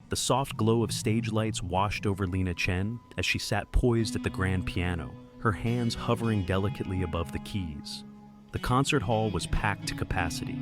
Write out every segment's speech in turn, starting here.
The soft glow of stage lights washed over Lina Chen as she sat poised at the grand piano, her hands hovering delicately above the keys. The concert hall was packed to capacity,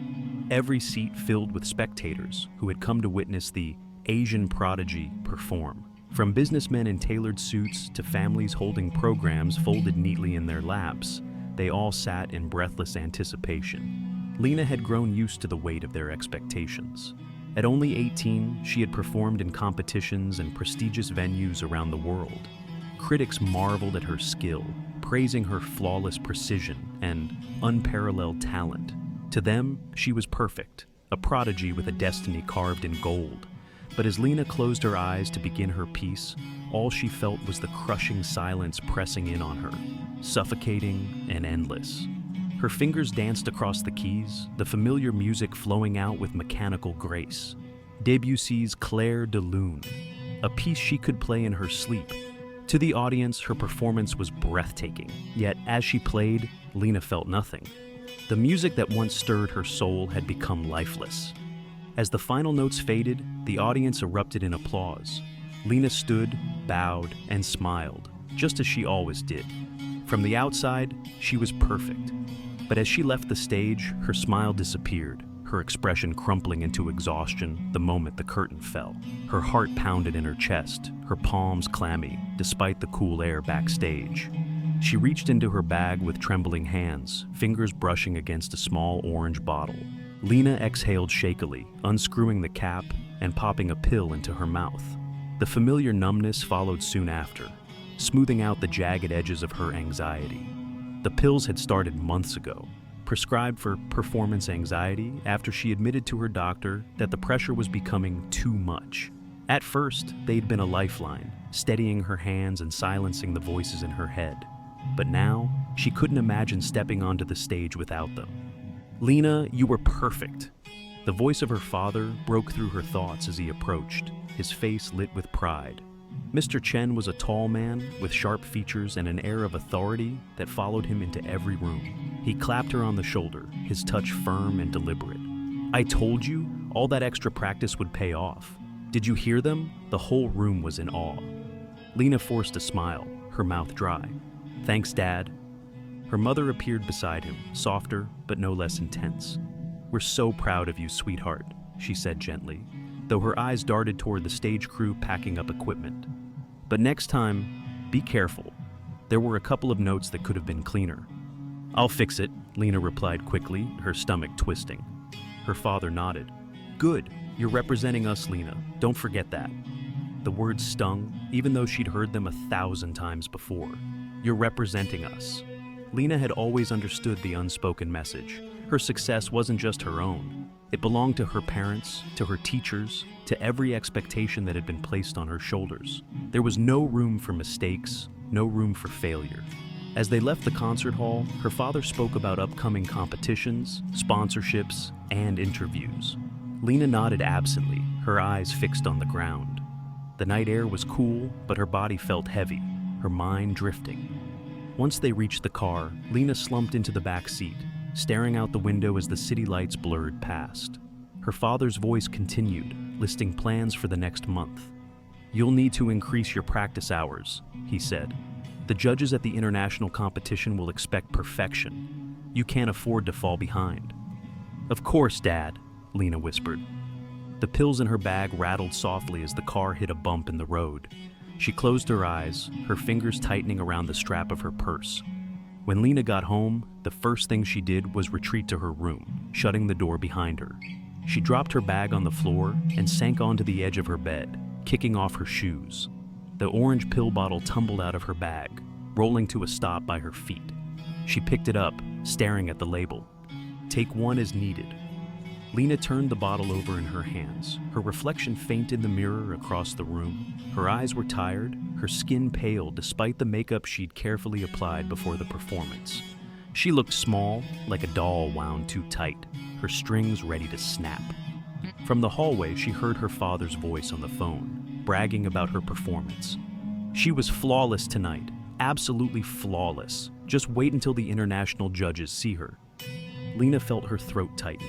every seat filled with spectators who had come to witness the Asian Prodigy perform. From businessmen in tailored suits to families holding programs folded neatly in their laps, they all sat in breathless anticipation. Lina had grown used to the weight of their expectations. At only 18, she had performed in competitions and prestigious venues around the world. Critics marveled at her skill, praising her flawless precision and unparalleled talent. To them, she was perfect, a prodigy with a destiny carved in gold. But as Lina closed her eyes to begin her piece, all she felt was the crushing silence pressing in on her, suffocating and endless. Her fingers danced across the keys, the familiar music flowing out with mechanical grace. Debussy's Clair de Lune, a piece she could play in her sleep. To the audience, her performance was breathtaking, yet as she played, Lina felt nothing. The music that once stirred her soul had become lifeless. As the final notes faded, the audience erupted in applause. Lina stood, bowed, and smiled, just as she always did. From the outside, she was perfect. But as she left the stage, her smile disappeared, her expression crumpling into exhaustion the moment the curtain fell. Her heart pounded in her chest, her palms clammy, despite the cool air backstage. She reached into her bag with trembling hands, fingers brushing against a small orange bottle. Lina exhaled shakily, unscrewing the cap and popping a pill into her mouth. The familiar numbness followed soon after, smoothing out the jagged edges of her anxiety. The pills had started months ago, prescribed for performance anxiety after she admitted to her doctor that the pressure was becoming too much. At first, they'd been a lifeline, steadying her hands and silencing the voices in her head. But now, she couldn't imagine stepping onto the stage without them. "Lina, you were perfect." The voice of her father broke through her thoughts as he approached, his face lit with pride. Mr. Chen was a tall man with sharp features and an air of authority that followed him into every room. He clapped her on the shoulder, his touch firm and deliberate. "I told you, all that extra practice would pay off. Did you hear them?" The whole room was in awe. Lina forced a smile, her mouth dry. "Thanks, Dad." Her mother appeared beside him, softer but no less intense. "We're so proud of you, sweetheart," she said gently, though her eyes darted toward the stage crew packing up equipment. "But next time, be careful. There were a couple of notes that could have been cleaner." "I'll fix it," Lina replied quickly, her stomach twisting. Her father nodded. "Good, you're representing us, Lina. Don't forget that." The words stung, even though she'd heard them 1,000 times before. "You're representing us." Lina had always understood the unspoken message. Her success wasn't just her own. It belonged to her parents, to her teachers, to every expectation that had been placed on her shoulders. There was no room for mistakes, no room for failure. As they left the concert hall, her father spoke about upcoming competitions, sponsorships, and interviews. Lina nodded absently, her eyes fixed on the ground. The night air was cool, but her body felt heavy, her mind drifting. Once they reached the car, Lina slumped into the back seat, staring out the window as the city lights blurred past. Her father's voice continued, listing plans for the next month. "You'll need to increase your practice hours," he said. "The judges at the international competition will expect perfection. You can't afford to fall behind." "Of course, Dad," Lina whispered. The pills in her bag rattled softly as the car hit a bump in the road. She closed her eyes, her fingers tightening around the strap of her purse. When Lina got home, the first thing she did was retreat to her room, shutting the door behind her. She dropped her bag on the floor and sank onto the edge of her bed, kicking off her shoes. The orange pill bottle tumbled out of her bag, rolling to a stop by her feet. She picked it up, staring at the label. "Take one as needed." Lina turned the bottle over in her hands, her reflection faint in the mirror across the room. Her eyes were tired, her skin pale despite the makeup she'd carefully applied before the performance. She looked small, like a doll wound too tight, her strings ready to snap. From the hallway, she heard her father's voice on the phone, bragging about her performance. She was flawless tonight, absolutely flawless. Just wait until the international judges see her. Lina felt her throat tighten.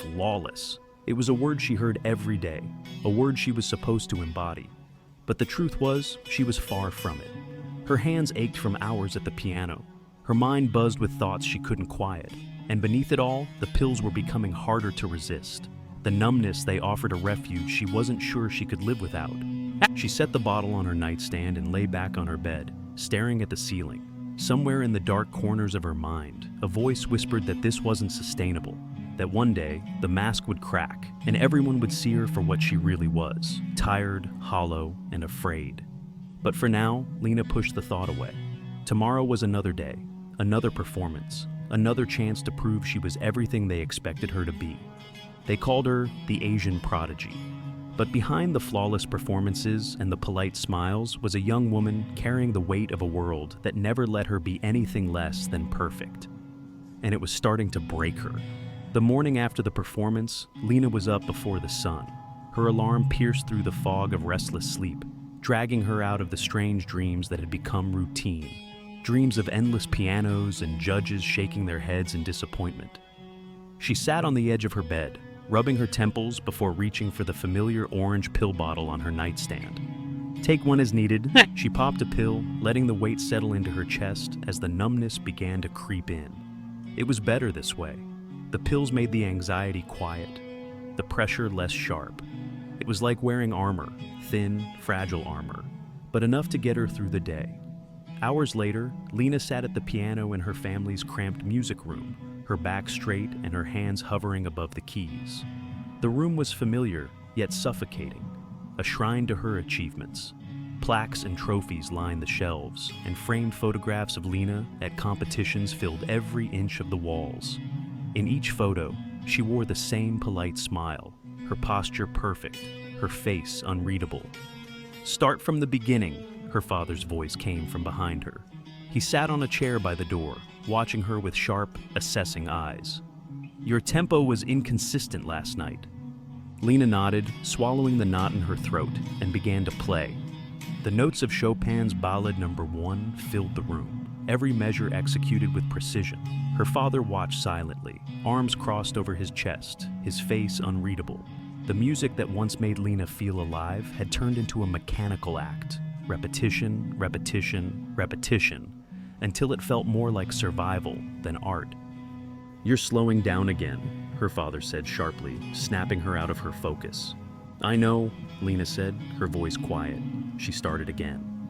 Flawless. It was a word she heard every day, a word she was supposed to embody. But the truth was, she was far from it. Her hands ached from hours at the piano. Her mind buzzed with thoughts she couldn't quiet. And beneath it all, the pills were becoming harder to resist. The numbness they offered a refuge she wasn't sure she could live without. She set the bottle on her nightstand and lay back on her bed, staring at the ceiling. Somewhere in the dark corners of her mind, a voice whispered that this wasn't sustainable, that one day the mask would crack and everyone would see her for what she really was, tired, hollow, and afraid. But for now, Lina pushed the thought away. Tomorrow was another day, another performance, another chance to prove she was everything they expected her to be. They called her the Asian Prodigy. But behind the flawless performances and the polite smiles was a young woman carrying the weight of a world that never let her be anything less than perfect. And it was starting to break her. The morning after the performance, Lina was up before the sun. Her alarm pierced through the fog of restless sleep, dragging her out of the strange dreams that had become routine. Dreams of endless pianos and judges shaking their heads in disappointment. She sat on the edge of her bed, rubbing her temples before reaching for the familiar orange pill bottle on her nightstand. Take one as needed, she popped a pill, letting the weight settle into her chest as the numbness began to creep in. It was better this way. The pills made the anxiety quiet, the pressure less sharp. It was like wearing armor, thin, fragile armor, but enough to get her through the day. Hours later, Lina sat at the piano in her family's cramped music room, her back straight and her hands hovering above the keys. The room was familiar, yet suffocating, a shrine to her achievements. Plaques and trophies lined the shelves, and framed photographs of Lina at competitions filled every inch of the walls. In each photo, she wore the same polite smile, her posture perfect, her face unreadable. Start from the beginning, her father's voice came from behind her. He sat on a chair by the door, watching her with sharp, assessing eyes. Your tempo was inconsistent last night. Lina nodded, swallowing the knot in her throat, and began to play. The notes of Chopin's Ballade No. 1 filled the room, every measure executed with precision. Her father watched silently, arms crossed over his chest, his face unreadable. The music that once made Lina feel alive had turned into a mechanical act. Repetition, repetition, repetition, until it felt more like survival than art. You're slowing down again, her father said sharply, snapping her out of her focus. I know, Lina said, her voice quiet. She started again.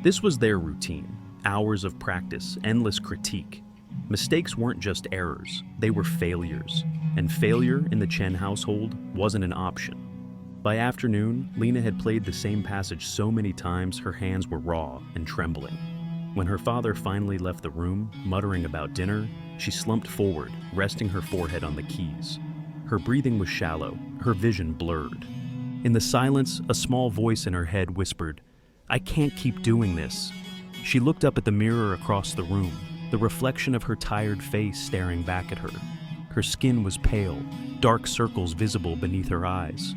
This was their routine, hours of practice, endless critique. Mistakes weren't just errors, they were failures. And failure in the Chen household wasn't an option. By afternoon, Lina had played the same passage so many times her hands were raw and trembling. When her father finally left the room, muttering about dinner, she slumped forward, resting her forehead on the keys. Her breathing was shallow, her vision blurred. In the silence, a small voice in her head whispered, I can't keep doing this. She looked up at the mirror across the room, the reflection of her tired face staring back at her. Her skin was pale, dark circles visible beneath her eyes.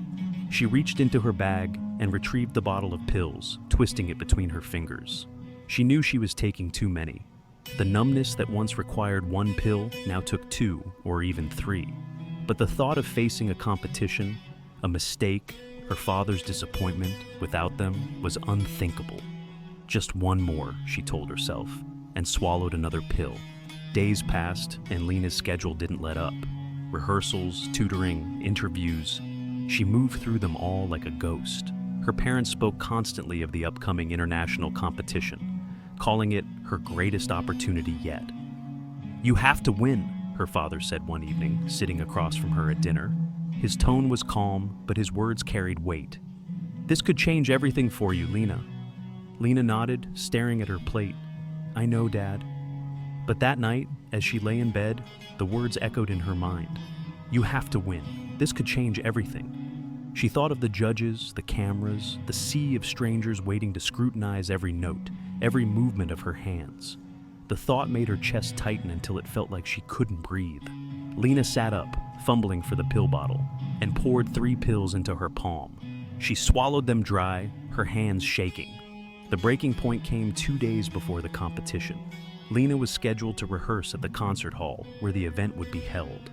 She reached into her bag and retrieved the bottle of pills, twisting it between her fingers. She knew she was taking too many. The numbness that once required one pill now took 2 or even 3. But the thought of facing a competition, a mistake, her father's disappointment without them was unthinkable. Just one more, she told herself, and swallowed another pill. Days passed, and Lina's schedule didn't let up. Rehearsals, tutoring, interviews. She moved through them all like a ghost. Her parents spoke constantly of the upcoming international competition, calling it her greatest opportunity yet. You have to win, her father said one evening, sitting across from her at dinner. His tone was calm, but his words carried weight. This could change everything for you, Lina. Lina nodded, staring at her plate. I know, Dad. But that night, as she lay in bed, the words echoed in her mind. You have to win. This could change everything. She thought of the judges, the cameras, the sea of strangers waiting to scrutinize every note, every movement of her hands. The thought made her chest tighten until it felt like she couldn't breathe. Lina sat up, fumbling for the pill bottle, and poured 3 pills into her palm. She swallowed them dry, her hands shaking. The breaking point came 2 days before the competition. Lina was scheduled to rehearse at the concert hall where the event would be held.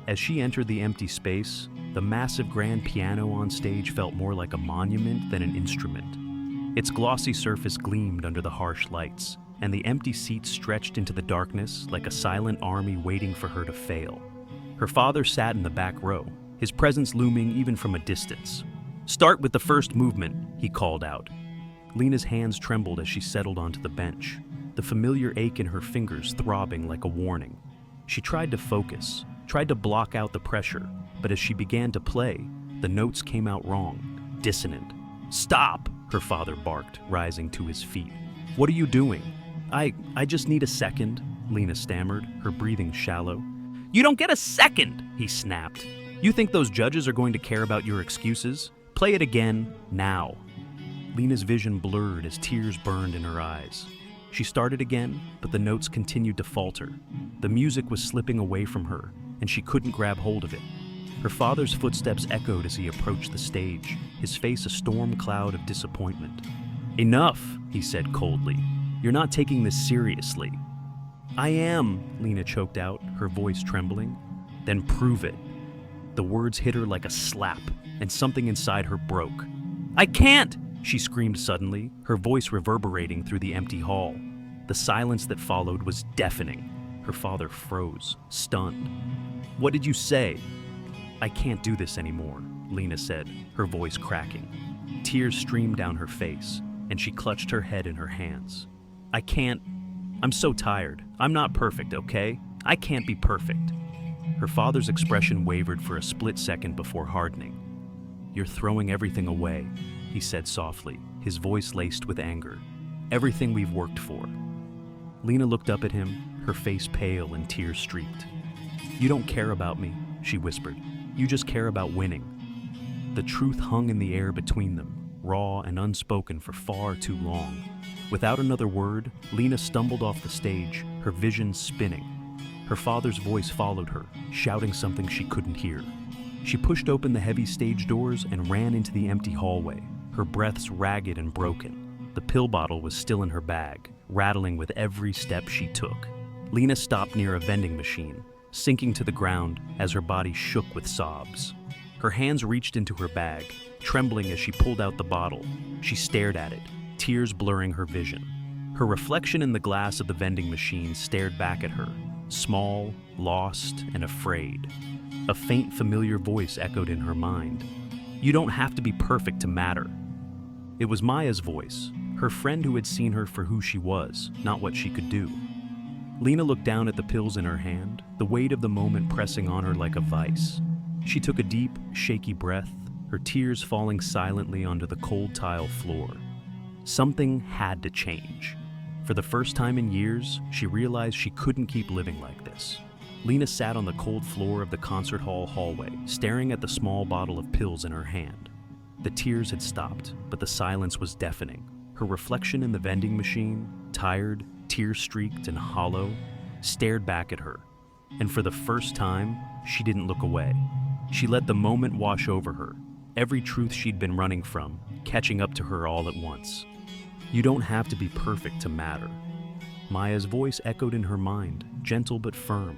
As she entered the empty space, the massive grand piano on stage felt more like a monument than an instrument. Its glossy surface gleamed under the harsh lights, and the empty seats stretched into the darkness like a silent army waiting for her to fail. Her father sat in the back row, his presence looming even from a distance. "Start with the first movement," he called out. Lina's hands trembled as she settled onto the bench, the familiar ache in her fingers throbbing like a warning. She tried to focus, tried to block out the pressure, but as she began to play, the notes came out wrong, dissonant. "Stop!" her father barked, rising to his feet. "What are you doing?" I just need a second," Lina stammered, her breathing shallow. "You don't get a second," he snapped. "You think those judges are going to care about your excuses? Play it again, now." Lina's vision blurred as tears burned in her eyes. She started again, but the notes continued to falter. The music was slipping away from her, and she couldn't grab hold of it. Her father's footsteps echoed as he approached the stage, his face a storm cloud of disappointment. "Enough," he said coldly. "You're not taking this seriously." "I am," Lina choked out, her voice trembling. "Then prove it." The words hit her like a slap, and something inside her broke. "I can't!" she screamed suddenly, her voice reverberating through the empty hall. The silence that followed was deafening. Her father froze, stunned. "What did you say?" "I can't do this anymore," Lina said, her voice cracking. Tears streamed down her face, and she clutched her head in her hands. "I can't. I'm so tired. I'm not perfect, okay? I can't be perfect." Her father's expression wavered for a split second before hardening. "You're throwing everything away," he said softly, his voice laced with anger. "Everything we've worked for." Lina looked up at him, her face pale and tear-streaked. "You don't care about me," she whispered. "You just care about winning." The truth hung in the air between them, raw and unspoken for far too long. Without another word, Lina stumbled off the stage, her vision spinning. Her father's voice followed her, shouting something she couldn't hear. She pushed open the heavy stage doors and ran into the empty hallway, her breaths ragged and broken. The pill bottle was still in her bag, rattling with every step she took. Lina stopped near a vending machine, sinking to the ground as her body shook with sobs. Her hands reached into her bag, trembling as she pulled out the bottle. She stared at it, tears blurring her vision. Her reflection in the glass of the vending machine stared back at her, small, lost, and afraid. A faint, familiar voice echoed in her mind. "You don't have to be perfect to matter." It was Maya's voice, her friend who had seen her for who she was, not what she could do. Lina looked down at the pills in her hand, the weight of the moment pressing on her like a vice. She took a deep, shaky breath, her tears falling silently onto the cold tile floor. Something had to change. For the first time in years, she realized she couldn't keep living like this. Lina sat on the cold floor of the concert hall hallway, staring at the small bottle of pills in her hand. The tears had stopped, but the silence was deafening. Her reflection in the vending machine, tired, tear-streaked, and hollow, stared back at her. And for the first time, she didn't look away. She let the moment wash over her, every truth she'd been running from, catching up to her all at once. "You don't have to be perfect to matter." Maya's voice echoed in her mind, gentle but firm,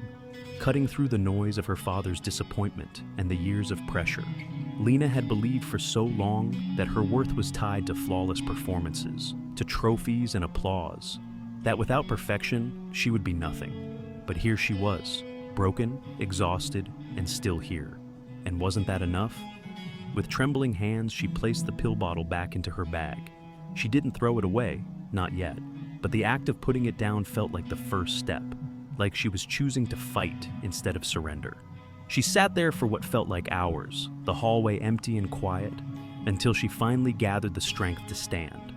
cutting through the noise of her father's disappointment and the years of pressure. Lina had believed for so long that her worth was tied to flawless performances, to trophies and applause, that without perfection, she would be nothing. But here she was, broken, exhausted, and still here. And wasn't that enough? With trembling hands, she placed the pill bottle back into her bag. She didn't throw it away, not yet, but the act of putting it down felt like the first step, like she was choosing to fight instead of surrender. She sat there for what felt like hours, the hallway empty and quiet, until she finally gathered the strength to stand.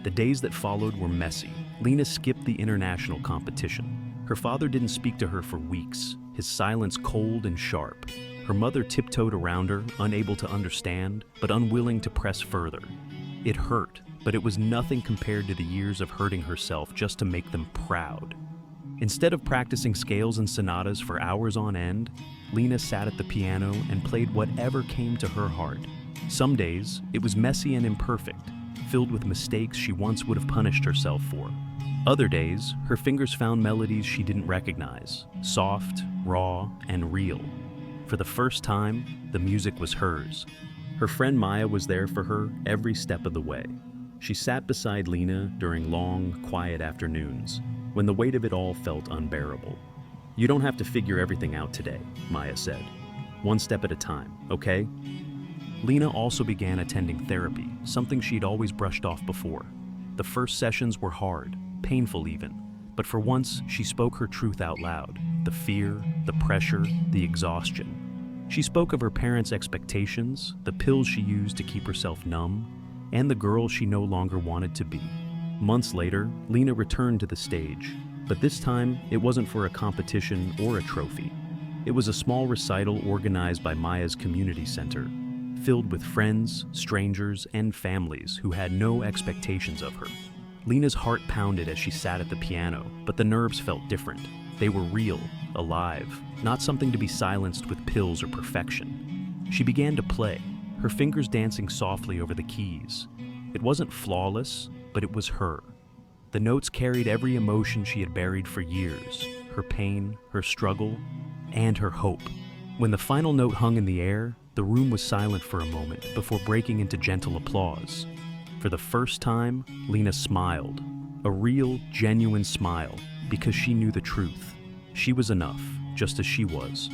The days that followed were messy. Lina skipped the international competition. Her father didn't speak to her for weeks, his silence cold and sharp. Her mother tiptoed around her, unable to understand, but unwilling to press further. It hurt, but it was nothing compared to the years of hurting herself just to make them proud. Instead of practicing scales and sonatas for hours on end, Lina sat at the piano and played whatever came to her heart. Some days, it was messy and imperfect, filled with mistakes she once would have punished herself for. Other days, her fingers found melodies she didn't recognize, soft, raw, and real. For the first time, the music was hers. Her friend Maya was there for her every step of the way. She sat beside Lina during long, quiet afternoons, when the weight of it all felt unbearable. "You don't have to figure everything out today," Maya said. "One step at a time, okay?" Lina also began attending therapy, something she'd always brushed off before. The first sessions were hard, painful even, but for once she spoke her truth out loud. The fear, the pressure, the exhaustion. She spoke of her parents' expectations, the pills she used to keep herself numb, and the girl she no longer wanted to be. Months later, Lina returned to the stage, but this time it wasn't for a competition or a trophy. It was a small recital organized by Maya's community center, filled with friends, strangers, and families who had no expectations of her. Lina's heart pounded as she sat at the piano, but the nerves felt different. They were real, alive, not something to be silenced with pills or perfection. She began to play, her fingers dancing softly over the keys. It wasn't flawless, but it was her. The notes carried every emotion she had buried for years, her pain, her struggle, and her hope. When the final note hung in the air, the room was silent for a moment before breaking into gentle applause. For the first time, Lina smiled, a real, genuine smile, because she knew the truth. She was enough, just as she was.